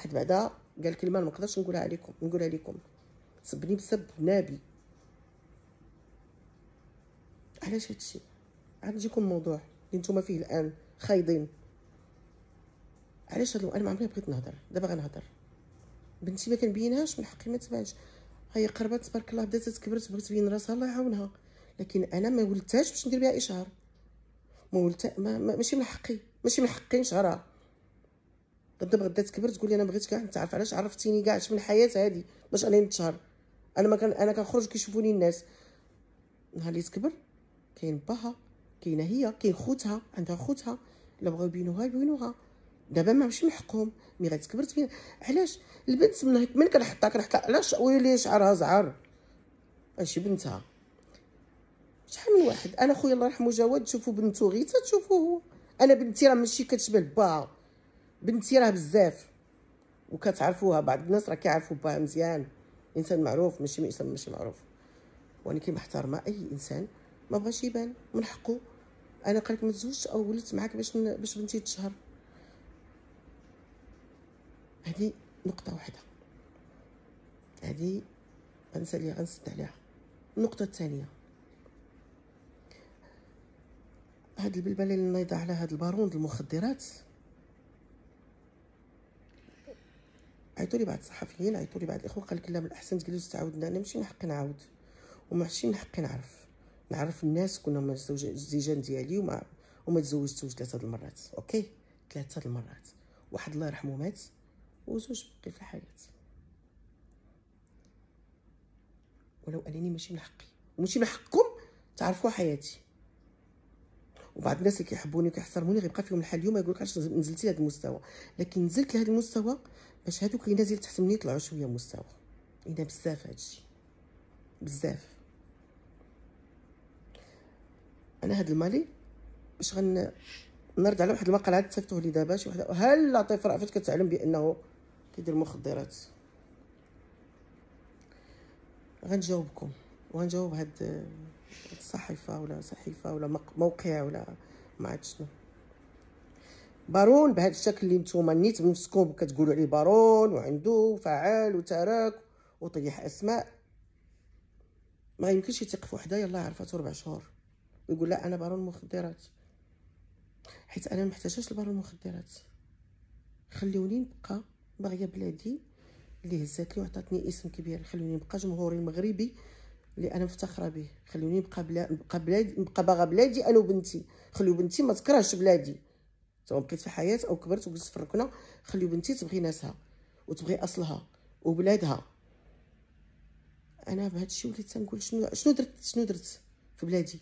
واحد بعدا قال كلمه ما نقدرش نقولها لكم سبني بسب نابي. علاش هادشي؟ عاد نجيكم الموضوع اللي نتوما فيه الان خايضين. علاش انا ما عمري بغيت نهضر، دابا غنهضر. بنتي ما كنبينهاش من حقي ما تبانش، هي قربت تبارك الله بدات تكبرت بغيت تبين راسها الله يعاونها، لكن انا ما ولدتهاش باش ندير بها اشهار. ما ولدت ماشي من حقي نشهرها. دابا غدا تكبر تقول لي انا بغيت كاع نتعرف. علاش عرفتيني كاع من الحياه هذه باش انا نتشهر؟ انا كنخرج كيشوفوني الناس. نهار اللي تكبر كاين باها، كاينه هي، كاين خوتها، عندها خوتها، الا بغاو يبينوها. دابا ماشي من حقهم، مي غتكبر تبين. علاش البنت من كنحطها علاش ويلي شعرها زعر هادشي بنتها؟ شحال من واحد. انا خويا الله يرحمه جواد تشوفوا بنتو غير تشوفوه. انا بنتي راه ماشي كتشبه باها، بنتي راه بزاف وكتعرفوها. بعض الناس راه كيعرفوا باها مزيان، انسان معروف ماشي انسان ماشي معروف، ولكن محترمه اي انسان ما بغاش يبان من حقه. انا قالك ما تزوجش او ولدت معاك باش بنتي تشهر. هذه نقطه واحده، هذه غنساليها غنسد عليها. النقطه الثانيه، هاد البلبله اللي نايضه على هاد البارون د المخدرات. عيطوا لي بعض الصحفيين، عيطوا لي بعض الاخوه، قال لك لا من الاحسن تجلس تعاودنا. انا ماشي من حقي نعاود وماشي من حقي نعرف الناس. كنا هما الزيجان ديالي وما تزوجتوش 3 المرات. اوكي 3 المرات، واحد الله يرحمه مات وزوج بقي في الحياه. ولو انني ماشي من حقي وماشي من حقكم تعرفوا حياتي. وبعض الناس اللي كيحبوني وكيحترموني غيبقى فيهم الحال اليوم يقول لك علاش نزلتي لهذا المستوى. لكن نزلت لهذا المستوى باش هادوك اللي نازل تحت مني يطلعوا شويه مستوى. انا بزاف هادشي بزاف. انا هاد المالي باش نرد على واحد المقال عاد صيفطوه لي دابا شي وحده. هل لطيف رأفت كتعلم بانه كيدير مخدرات؟ غنجاوبكم وغنجاوب هاد الصحيفه ولا صحيفه ولا موقع ولا ما عرفت شنو. بارون بهذا الشكل اللي نتوما نيت بنفسكم كتقولوا عليه بارون وعنده فعال وتراك وطيح اسماء، ما يمكنش يثق في وحده يلاه عرفاتو 4 شهور ويقول لا انا بارون مخدرات. حيت انا ما محتاجاش لبارون المخدرات. خليوني نبقى باغيه بلادي اللي هزات لي وعطاتني اسم كبير. خليوني نبقى جمهوري المغربي اللي انا مفتخره به. خليوني نبقى باغا بلادي انا وبنتي. خليو بنتي ما تكرهش بلادي، سواء بقيت في حياه او كبرت وجلست في الركنه. خليو بنتي تبغي ناسها وتبغي اصلها وبلادها. انا بهذا الشيء وليت تنقول شنو درت في بلادي.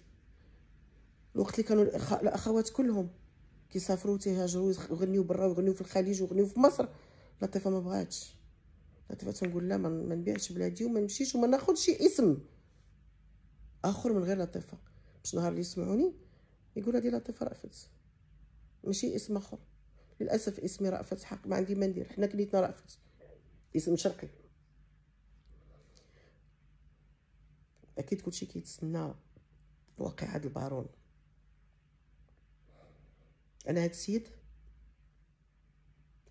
الوقت اللي كانوا الاخوات كلهم كيسافروا تيهاجروا ويغنيو برا ويغنيو في الخليج ويغنيو في مصر، لطيفه ما بغاتش. لطيفه تنقول لا ما نبيعش بلادي وما نمشيش وما ناخذش اسم اخر من غير لطيفه، باش نهار اللي يسمعوني يقول هذه لطيفه رأفت ماشي اسم اخر. للاسف اسمي رأفت حق، ما عندي ما ندير. حنا كنيتنا رأفت اسم شرقي. اكيد كلشي كيتسنى واقعة هاد البارون. انا هاد السيد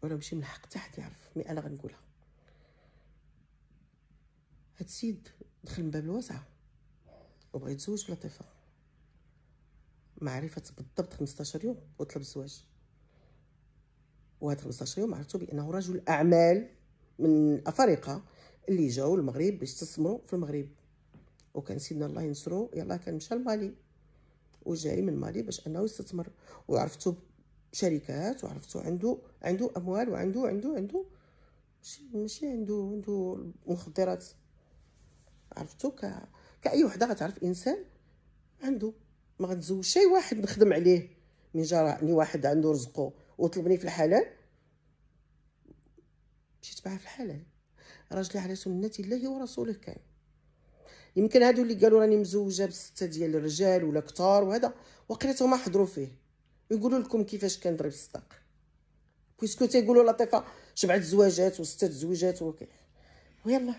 ولا ماشي من حق حتى حد يعرف، مي انا غنقولها. هاد السيد دخل من باب الواسعه وبغى يتزوج بلطيفه، معرفه بالضبط 15 يوم وطلب الزواج. وهاد 15 يوم عرفتو بانه رجل اعمال من افارقه اللي جاو المغرب باش يستثمروا في المغرب. وكان سيدنا الله ينصرو يلاه كان مشى لمالي وجاي من مالي باش انه يستثمر. وعرفتو شركات وعرفتو عنده اموال وعنده ماشي عنده مخدرات. عرفتو كاي وحده غتعرف انسان عنده. ما غتزوج شي واحد نخدم عليه من جراني واحد عنده رزقه وطلبني في الحلال مشيت معاه في الحلال. راجلي على سنة الله ورسوله كان. يمكن هادو اللي قالوا راني مزوجه ب6 ديال الرجال ولا كثار وهذا وقيلتهم ما حضروا فيه يقولوا لكم كيفاش كنضرب الصداق. بويسكو تيقولوا لطيفه 7 زواجات و6 تزويجات ويلا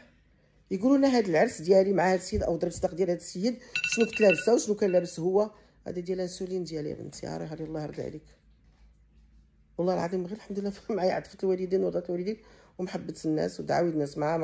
يقولوا لنا هاد العرس ديالي مع هاد السيد او ضرب الصداق ديال هاد السيد شنو كنت لابسه وشنو كان لابس هو. هذه ديال الانسولين ديالي يا بنتي، راه الله يرضي عليك. والله العظيم غير الحمد لله معايا عطفة الوالدين ورضا الوالدين ومحبه الناس ودعاوي الناس مع